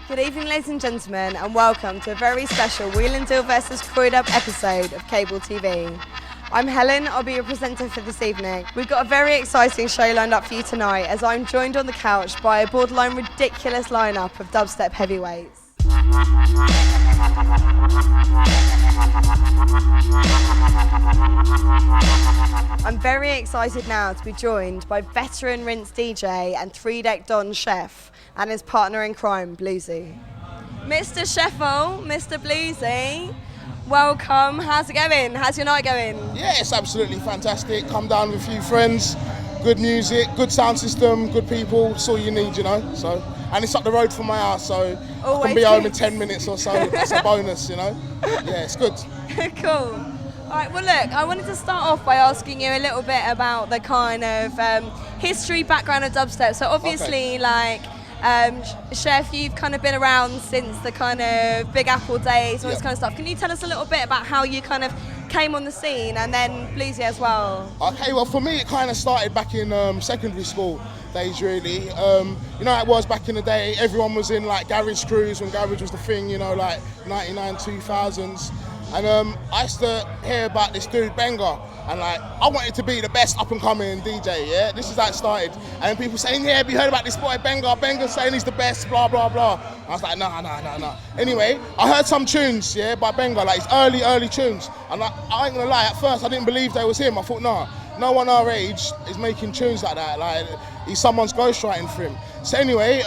Good evening, ladies and gentlemen, and welcome to a very special Wheel and Deal vs Croydub episode of Cable TV. I'm Helen, I'll be your presenter for this evening. We've got a very exciting show lined up for you tonight as I'm joined on the couch by a borderline ridiculous lineup of dubstep heavyweights. I'm very excited now to be joined by veteran Rinse DJ and 3-deck Don Chef and his partner in crime, Bluesy. Mr. Sheffel, Mr. Bluesy, welcome. How's it going? How's your night going? Yeah, it's absolutely fantastic. Come down with a few friends, good music, good sound system, good people. It's all you need, you know. So, and it's up the road from my house, so I can be home in 10 minutes or so. That's a bonus, you know. Yeah, it's good. Cool. All right, well look, I wanted to start off by asking you a little bit about the kind of history, background of dubstep. So obviously, Chef, you've kind of been around since the kind of Big Apple days, all this kind of stuff. Can you tell us a little bit about how you kind of came on the scene, and then Bluesy as well? Okay, well for me it kind of started back in secondary school days really. You know how it was back in the day, everyone was in like garage crews when garage was the thing, you know, like 99, 2000s. And I used to hear about this dude, Benga, and like, I wanted to be the best up and coming DJ, yeah? This is how it started. And people saying, yeah, have you heard about this boy, Benga? Benga's saying he's the best, blah, blah, blah. I was like, nah. Anyway, I heard some tunes, yeah, by Benga, like his early tunes. And I ain't gonna lie, at first I didn't believe they was him. I thought, nah, no one our age is making tunes like that. Like, he's someone's ghostwriting for him. So anyway,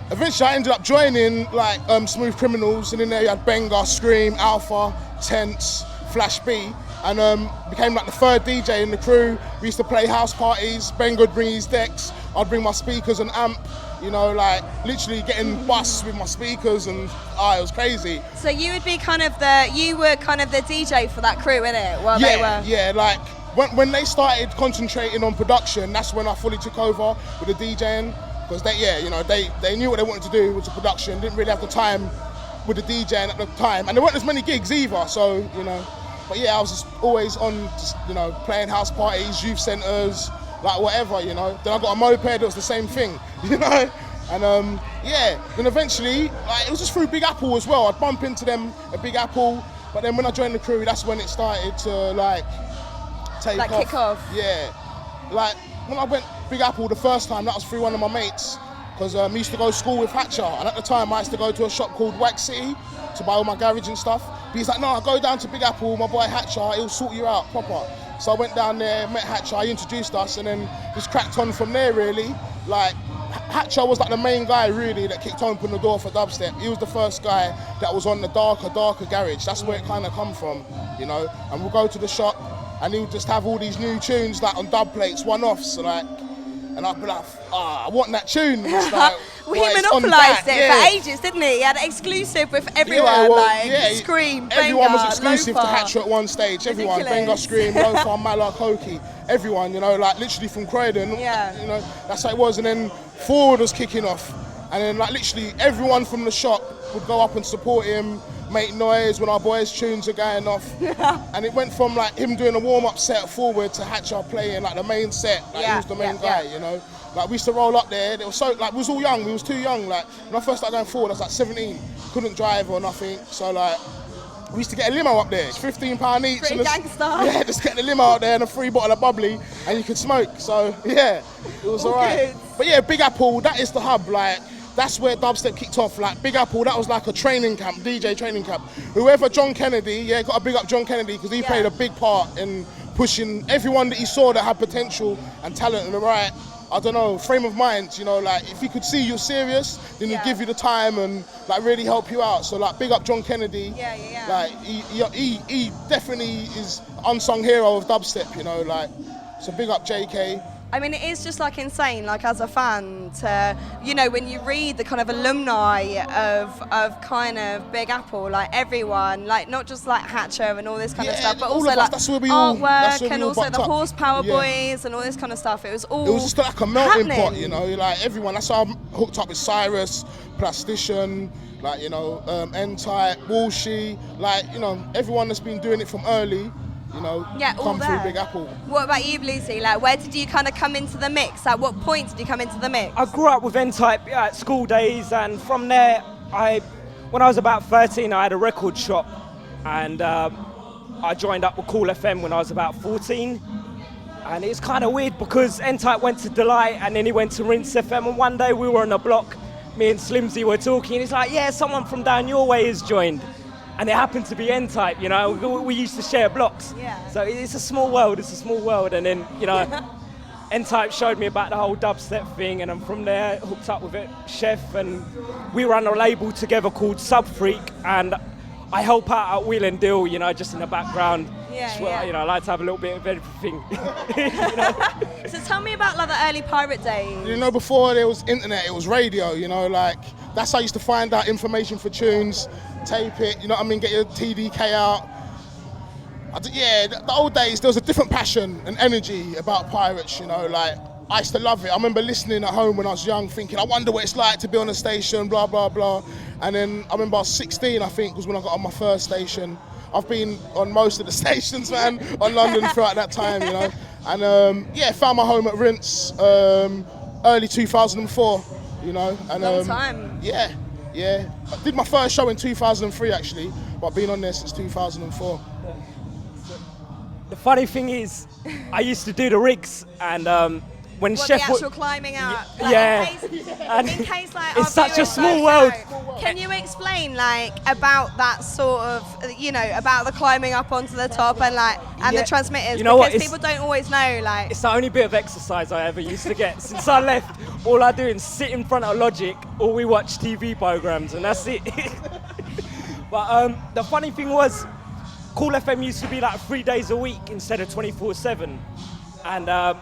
eventually I ended up joining like Smooth Criminals, and in there you had Benga, Scream, Alpha, Tense, Flash B, and became like the third DJ in the crew. We used to play house parties, Benga would bring his decks, I'd bring my speakers and amp, you know, like literally getting busts with my speakers, and it was crazy. So you would be kind of the DJ for that crew, innit? While they were... Yeah, like when they started concentrating on production, that's when I fully took over with the DJing. Because they knew what they wanted to do with the production, didn't really have the time with the DJing at the time, and there weren't as many gigs either, so, you know. But yeah, I was just always on, you know, playing house parties, youth centres, like whatever, you know. Then I got a moped that was the same thing, you know. And then eventually, like, it was just through Big Apple as well. I'd bump into them at Big Apple, but then when I joined the crew, that's when it started to like take off. Kick off. Yeah, like when I went Big Apple the first time, that was through one of my mates, because I used to go to school with Hatcher, and at the time I used to go to a shop called Wax City to buy all my garage and stuff. But he's like, no, I go down to Big Apple, my boy Hatcher, he'll sort you out proper. So I went down there, met Hatcher, he introduced us, and then just cracked on from there really. Like, Hatcher was like the main guy really that kicked open the door for dubstep. He was the first guy that was on the darker garage. That's where it kind of come from, you know. And we'll go to the shop, and he would just have all these new tunes like on dub plates, one-offs, like, and I'd be like, I want that tune. It's like, he monopolised it for ages, didn't he? He had an exclusive with everyone, Scream, everyone Benga, was exclusive Loafer. to Hatcher at one stage. Everyone, Benga, Scream, Loafer, Mala, Koki, everyone, you know, like literally from Croydon, you know, that's how it was. And then Forward was kicking off, and then like literally everyone from the shop would go up and support him, make noise when our boys' tunes are going off. And it went from like him doing a warm-up set Forward to Hatcher playing like the main set, like he was the main guy, you know. Like we used to roll up there, it was so, like we was all young, we was too young. Like when I first started going Forward, I was like 17, couldn't drive or nothing, so like we used to get a limo up there. It's £15 each. Pretty gangster. Yeah, just get the limo out there and a free bottle of bubbly, and you could smoke. So yeah, it was alright. But yeah, Big Apple, that is the hub. Like, that's where dubstep kicked off. Like Big Apple, that was like a training camp, DJ training camp. Whoever John Kennedy, got to big up John Kennedy, because he played a big part in pushing everyone that he saw that had potential and talent and the right, I don't know, frame of mind, you know, like if he could see you're serious, then he'd give you the time and like really help you out. So like big up John Kennedy. Like he definitely is unsung hero of dubstep, you know, like, so big up JK. I mean, it is just like insane, like as a fan, to, you know, when you read the kind of alumni of kind of Big Apple, like everyone, like not just like Hatcher and all this kind of stuff, but also like artwork and also the Horsepower Boys and all this kind of stuff. It was just like a melting pot, you know, like everyone. That's how I'm hooked up with Cyrus, Plastician, like, you know, N-Type, Walshy, like, you know, everyone that's been doing it from early you know, Yeah, all come there. through Big Apple. What about you, Bluesy? Like, where did you kind of come into the mix? At what point did you come into the mix? I grew up with N-Type at school days, and from there, when I was about 13, I had a record shop, and I joined up with Cool FM when I was about 14. And it's kind of weird because N-Type went to Delight and then he went to Rinse FM, and one day we were on a block, me and Slimsy were talking, and he's like, yeah, someone from down your way has joined. And it happened to be N-Type, you know, we used to share blocks. Yeah. So it's a small world, and then, you know, N-Type showed me about the whole dubstep thing, and I'm from there hooked up with it, Chef, and we run a label together called Sub Freak, and I help out at Wheel and Deal, you know, just in the background. Yeah. You know, I like to have a little bit of everything. You know? So tell me about like the early pirate days. You know, before there was internet, it was radio, you know, like, that's how I used to find out information for tunes, tape it, you know what I mean, get your TDK out. The old days, there was a different passion and energy about pirates, you know, like, I used to love it. I remember listening at home when I was young, thinking, I wonder what it's like to be on a station, blah, blah, blah. And then I remember I was 16, I think, was when I got on my first station. I've been on most of the stations, man, on London throughout that time, you know. And found my home at Rinse early 2004, you know. And, Long time. Yeah. I did my first show in 2003, actually, but I've been on there since 2004. The funny thing is, I used to do the rigs, and when Chef the actual climbing out. Yeah. In case like it's our such a viewers small don't world. know, can you explain like about that sort of, you know, about the climbing up onto the top and like the transmitters? You know what, because people don't always know like. It's the only bit of exercise I ever used to get. Since I left, all I do is sit in front of Logic, or we watch TV programs, and that's it. But the funny thing was, Cool FM used to be like 3 days a week instead of 24/7, and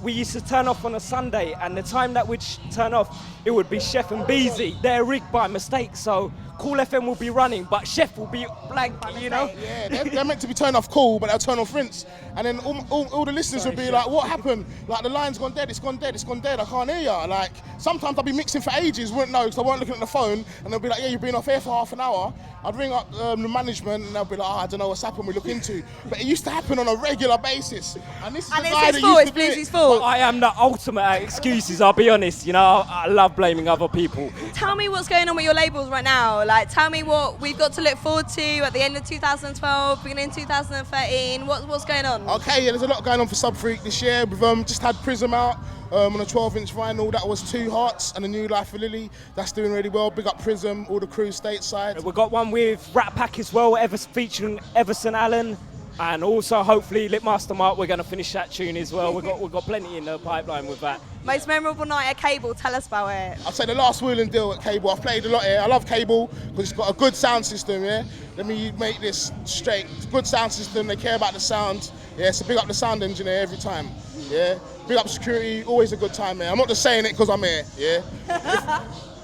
we used to turn off on a Sunday, and the time that we'd turn off, it would be Chef and Beezy. They're rigged by mistake, so Cool FM will be running, but Chef will be blank, you know? Yeah, they're meant to be turned off Cool, but they'll turn off Rinse. And then all the listeners will be like, what happened? Like, the line's gone dead, it's gone dead, I can't hear you. Like, sometimes I'll be mixing for ages, wouldn't know, because I weren't looking at the phone, and they'll be like, yeah, you've been off here for half an hour. I'd ring up the management, and they'll be like, I don't know what's happened, we look into. But it used to happen on a regular basis. And this is the guy that used to do it. It's Bluesy's fault. I am the ultimate at excuses, I'll be honest, you know, I love blaming other people. Tell me what's going on with your labels right now. Like, tell me what we've got to look forward to at the end of 2012, beginning of 2013. What's going on? Okay, yeah, there's a lot going on for Sub Freak this year. We've just had Prism out on a 12-inch vinyl. That was 2 Hearts and A New Life for Lily. That's doing really well. Big up Prism, all the crew stateside. We've got one with Rat Pack as well, featuring Everson Allen. And also, hopefully, Litmaster Mark, we're going to finish that tune as well. We've got plenty in the pipeline with that. Most memorable night at Cable, tell us about it. I'd say the last Wheel and Deal at Cable. I've played a lot here. I love Cable because it's got a good sound system, yeah? Let me make this straight. It's a good sound system, they care about the sound. Yeah, so big up the sound engineer every time, yeah? Big up security, always a good time, man. I'm not just saying it because I'm here, yeah?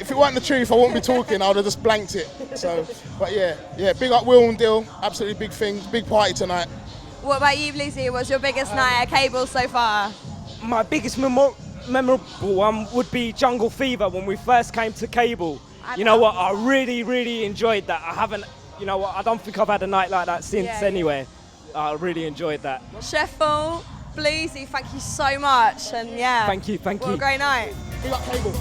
If it weren't the truth, I wouldn't be talking. I would have just blanked it. So, but yeah, big up Wheel and Deal. Absolutely big thing, big party tonight. What about you, Bluesy? What's your biggest night at Cable so far? My biggest memorable one would be Jungle Fever when we first came to Cable. You know what? I really enjoyed that. I don't think I've had a night like that since anyway. I really enjoyed that. Chef Bluesy, thank you so much, and yeah. Thank you. What a great night. Big up Cable.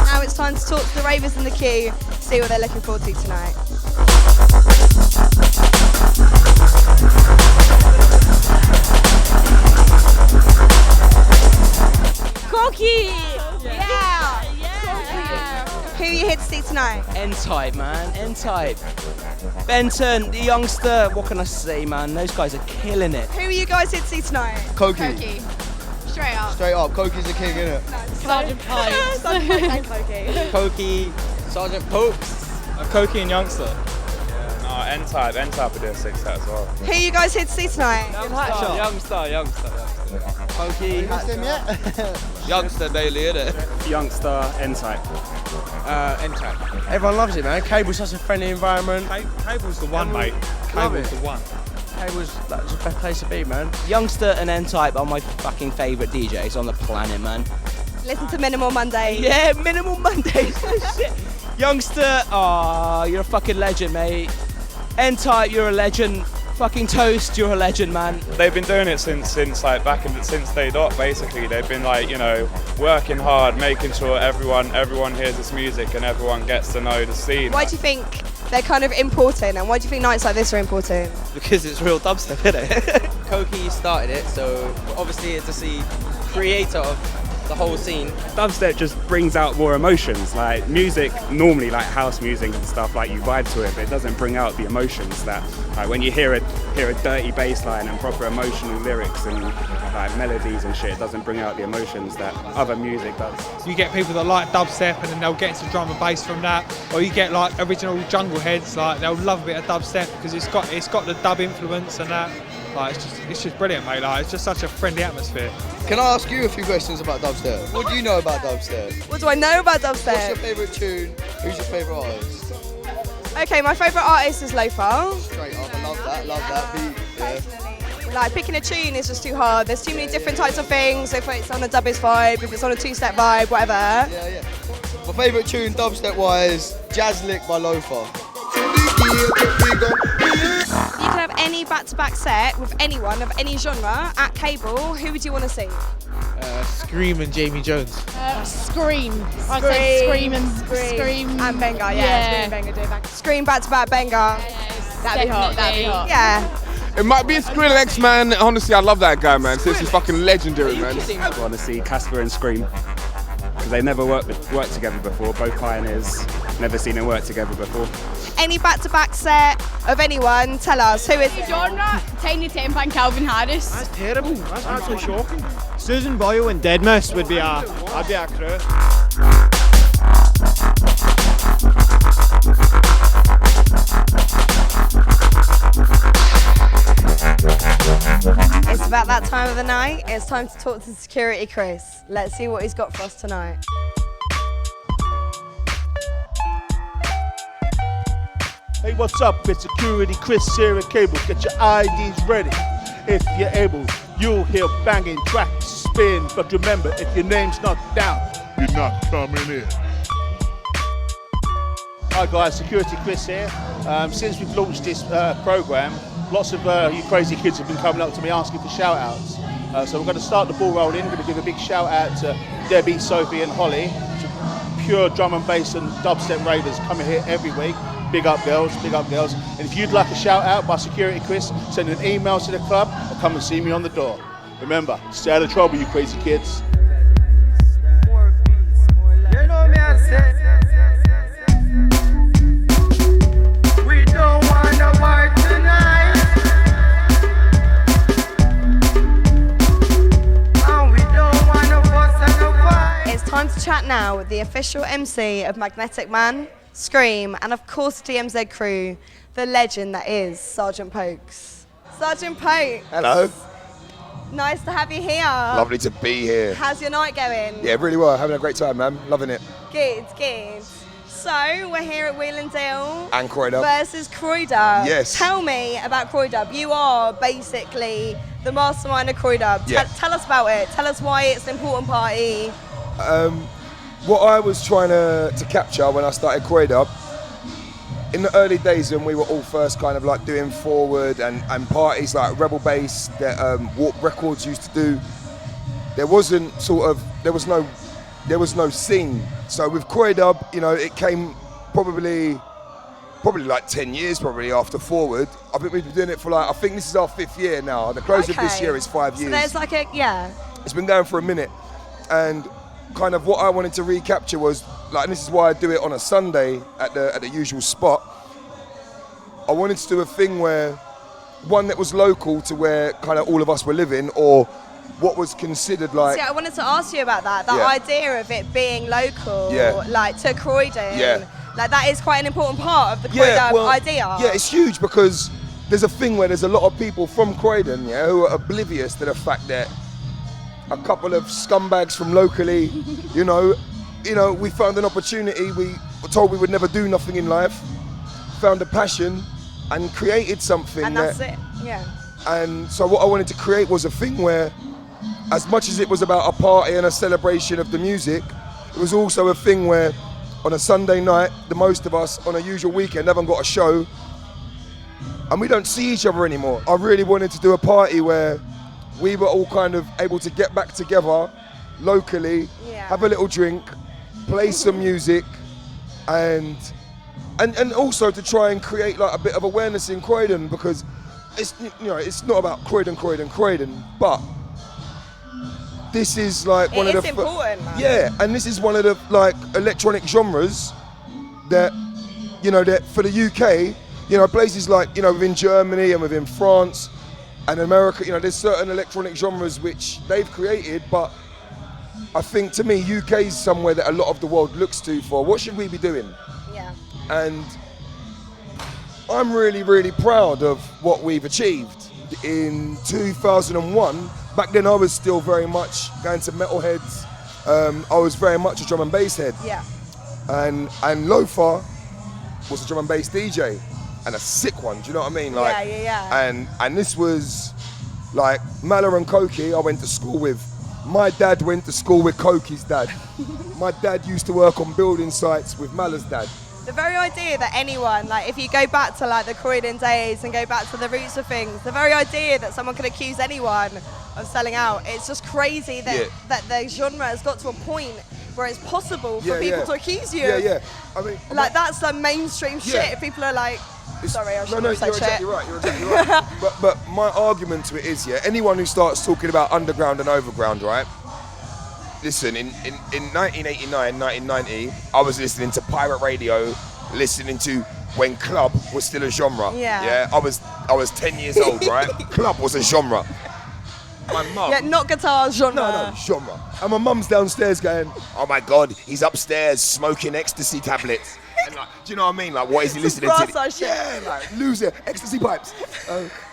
Now it's time to talk to the ravers in the queue, see what they're looking forward to tonight. Corky! Yeah! Who are you here to see tonight? N-Type, man, N-Type. Benton, the youngster, what can I say, man? Those guys are killing it. Who are you guys here to see tonight? Koki. Straight up. Straight up, Koki's the king, innit? Sergeant Pipes. Sergeant Pipes and Koki. Koki, Sergeant Pokes. Koki and Youngster. Yeah, no, N-Type would do a 6 set as well. Who are you guys here to see tonight? Youngster. Koki. You missed him yet? Youngster Bailey, innit? Youngster, N-Type. N-Type. Everyone loves it, man. Cable's such a friendly environment. Cable's the one, mate. Love Cable's it. the one. That was the best place to be, man. Youngster and N-Type are my fucking favourite DJs on the planet, man. Listen to Minimal Monday. Yeah, Minimal Mondays. Shit. Youngster, you're a fucking legend, mate. N-Type, you're a legend. Fucking Toast, you're a legend, man. They've been doing it since since they dot. Basically, they've been like, you know, working hard, making sure everyone hears this music and everyone gets to know the scene. Why do you think they're kind of important, and why do you think nights like this are important? Because it's real dubstep, isn't it? Koki started it, so obviously it's the creator of the whole scene. Dubstep just brings out more emotions. Like music, normally like house music and stuff, like you vibe to it, but it doesn't bring out the emotions that, like when you hear a dirty bass line and proper emotional lyrics and like melodies and shit, it doesn't bring out the emotions that other music does. So you get people that like dubstep and then they'll get into drum and bass from that, or you get like original jungle heads, like they'll love a bit of dubstep because it's got the dub influence and that. Like it's just brilliant, mate. Like it's just such a friendly atmosphere. Can I ask you a few questions about dubstep? What do you know about dubstep? What do I know about dubstep? What's your favourite tune? Who's your favourite artist? Okay, my favourite artist is Lofa. Straight up, I love that beat. Yeah. Like picking a tune is just too hard. There's too many different types of things. If it's on a dubbies vibe, if it's on a two-step vibe, whatever. Yeah. My favourite tune dubstep-wise, Jazz Lick by Lofa. You could have any back-to-back set with anyone of any genre at Cable. Who would you want to see? Scream and Jamie Jones. Scream. I'd say Scream and Benga, yeah. Yeah. Scream and Benga do back. Scream back-to-back Benga. That'd be hot. Yeah. It might be a Skrillex, man. Honestly, I love that guy, man. Since he's fucking legendary, man. I want to see Casper and Scream because they never worked together before. Both pioneers, never seen them work together before. Any back-to-back set of anyone, tell us. Who is it? Genre, Tiny Temper and Calvin Harris. That's terrible. That's actually shocking. Susan Boyle and Deadmau5 would be a crew. It's about that time of the night. It's time to talk to Security Chris. Let's see what he's got for us tonight. Hey, what's up? It's Security Chris here at Cable. Get your IDs ready. If you're able, you'll hear banging tracks spin. But remember, if your name's not down, you're not coming in. Hi guys, Security Chris here. Since we've launched this program, lots of you crazy kids have been coming up to me asking for shout outs. So we're going to start the ball rolling. We're going to give a big shout out to Debbie, Sophie and Holly. Pure drum and bass and dubstep ravers coming here every week. Big up girls, big up girls. And if you'd like a shout out by Security Chris, send an email to the club or come and see me on the door. Remember, stay out of trouble, you crazy kids. You know me, I said, we don't want to war tonight, and we don't want to fuss and no fight. It's time to chat now with the official MC of Magnetic Man, Scream, and of course DMZ crew, the legend that is Sergeant Pokes. Sergeant Pokes. Hello. Nice to have you here. Lovely to be here. How's your night going? Yeah, really well. Having a great time, man. Loving it. Good, good. So, we're here at Wheel and Deal. And Croydub. Versus Croydub. Yes. Tell me about Croydub. You are basically the mastermind of Croydub. Yeah. Tell us about it. Tell us why it's an important party. What I was trying to capture when I started Croydub, in the early days when we were all first kind of like doing forward and parties like Rebel Bass that Warp Records used to do, there was no scene. So with Croydub, you know, it came probably like 10 years probably after Forward. I think we've been doing it for like, I think this is our 5th year now. The close of this year is 5 years. So there's like a, yeah. It's been going for a minute. And kind of what I wanted to recapture was, like, and this is why I do it on a Sunday at the usual spot. I wanted to do a thing where, one that was local to where kind of all of us were living, or what was considered like... See, I wanted to ask you about that idea of it being local, like to Croydon. Yeah. Like that is quite an important part of the Croydon idea. Yeah, it's huge because there's a thing where there's a lot of people from Croydon, who are oblivious to the fact that a couple of scumbags from locally, you know, we found an opportunity. We were told we would never do nothing in life, found a passion, and created something. And that's it, yeah. And so what I wanted to create was a thing where, as much as it was about a party and a celebration of the music, it was also a thing where on a Sunday night, the most of us on a usual weekend haven't got a show and we don't see each other anymore. I really wanted to do a party where we were all kind of able to get back together locally, have a little drink, play some music, and also to try and create like a bit of awareness in Croydon, because it's, you know, it's not about Croydon, but this is like one of the important, man. Yeah, and this is one of the like electronic genres that, you know, that for the UK, you know, places like, you know, within Germany and within France and America, you know, there's certain electronic genres which they've created, but I think to me UK is somewhere that a lot of the world looks to for what should we be doing. Yeah. And I'm really, really proud of what we've achieved. In 2001, back then I was still very much going to metalheads. I was very much a drum and bass head. Yeah. And Lofa was a drum and bass DJ, and a sick one, do you know what I mean? Like, yeah. And this was like Mala and Koki I went to school with. My dad went to school with Koki's dad. My dad used to work on building sites with Mala's dad. The very idea that anyone, like if you go back to like the Croydon days and go back to the roots of things, the very idea that someone could accuse anyone of selling out, it's just crazy that, that the genre has got to a point where it's possible for people to accuse you. Yeah. I mean, like that's the mainstream shit. If people are like, sorry, I shouldn't have said shit. You're exactly right. But my argument to it is, anyone who starts talking about underground and overground, right? Listen, in 1989, 1990, I was listening to pirate radio, listening to when club was still a genre. Yeah. I was 10 years old, right? Club was a genre. My mum. Yeah, not guitar genre. No, genre. And my mum's downstairs going, oh my God, he's upstairs smoking ecstasy tablets. And like, do you know what I mean? Like, what is he listening to? Yeah, like losing ecstasy pipes,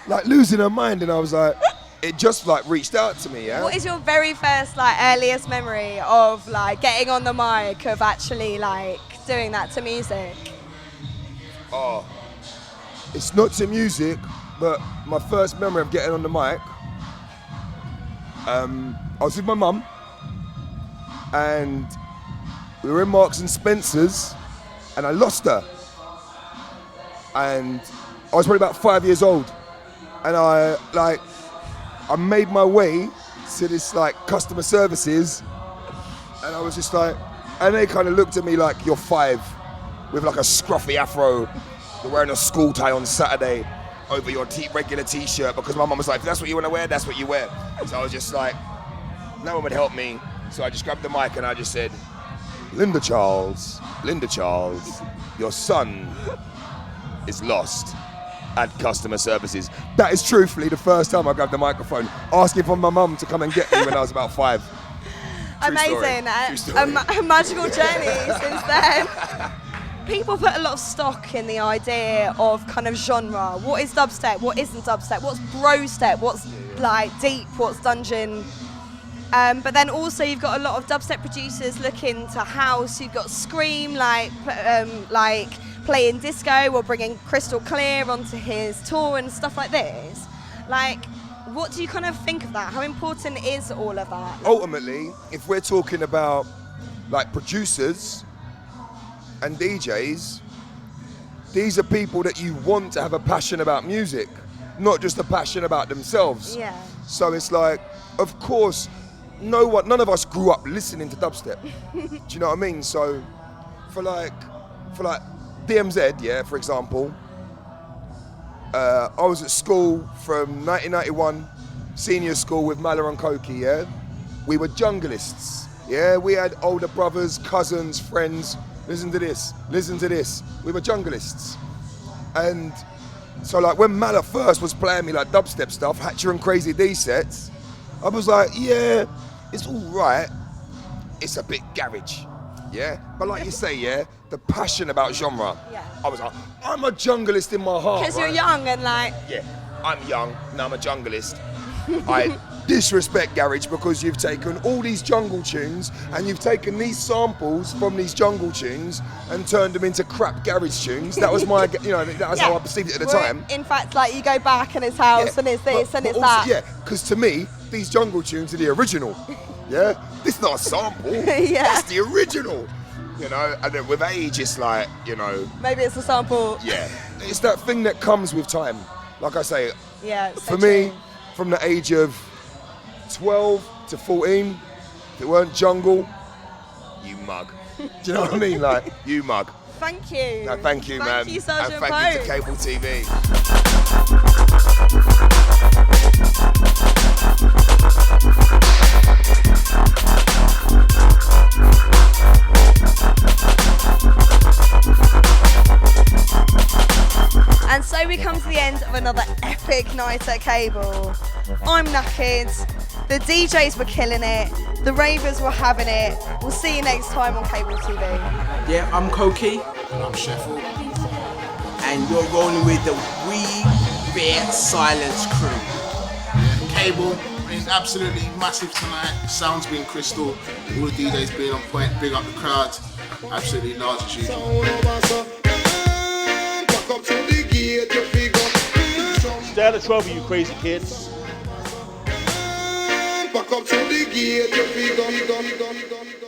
like losing her mind. And I was like, it just like reached out to me. Yeah. What is your very first like earliest memory of like getting on the mic, of actually like doing that to music? Oh, it's not to music, but my first memory of getting on the mic. I was with my mum, and we were in Marks and Spencer's, and I lost her. And I was probably about 5 years old, and I made my way to this like customer services, and I was just like, and they kind of looked at me like, you're 5, with like a scruffy afro, you're wearing a school tie on Saturday over your regular t-shirt, because my mum was like, if that's what you want to wear, that's what you wear. So I was just like, no one would help me, so I just grabbed the mic and I just said, Linda Charles, your son is lost at customer services. That is truthfully the first time I grabbed the microphone, asking for my mum to come and get me when I was about 5. Amazing. A magical journey since then. People put a lot of stock in the idea of kind of genre. What is dubstep? What isn't dubstep? What's bro step? What's like deep? What's dungeon? But then also you've got a lot of dubstep producers looking to house. You've got Scream, like playing disco or bringing Crystal Clear onto his tour and stuff like this. Like, what do you kind of think of that? How important is all of that? Ultimately, if we're talking about like producers and DJs, these are people that you want to have a passion about music, not just a passion about themselves. Yeah. So it's like, of course, none of us grew up listening to dubstep. Do you know what I mean? So for like DMZ, for example, I was at school from 1991, senior school with Mala and Koki, We were junglists, We had older brothers, cousins, friends. Listen to this. We were junglists. And so like when Mala first was playing me like dubstep stuff, Hatcher and Crazy D sets, I was like, it's all right. It's a bit garage, But like you say, the passion about genre. Yeah. I was like, I'm a junglist in my heart. Because you're young and like... Yeah, I'm young, now I'm a junglist. disrespect garage because you've taken all these jungle tunes and you've taken these samples from these jungle tunes and turned them into crap garage tunes. That was my, that was how I perceived it at the time. In fact, like you go back and it's house and it's this and it's also, that. Yeah, because to me, these jungle tunes are the original. Yeah, this is not a sample. Yeah. That's the original. And then with age, it's like, Maybe it's a sample. Yeah, it's that thing that comes with time. Like I say, Yeah. for me, from the age of 12 to 14, if it weren't jungle, you mug. Do you know what I mean? Like, you mug. Thank you. No, thank you, man. Thank you, Sergeant And thank you to Pope. Cable TV. And so we come to the end of another epic night at Cable. I'm knackered. The DJs were killing it. The ravers were having it. We'll see you next time on Cable TV. Yeah, I'm Koki. And I'm Chef. And you're rolling with the We Bear Silence crew. Cable been absolutely massive tonight. Sound's been crystal. All the DJs being on point. Big up the crowd. Absolutely large as usual. Stay out of trouble, you crazy kids. Back up to the gate, you figure.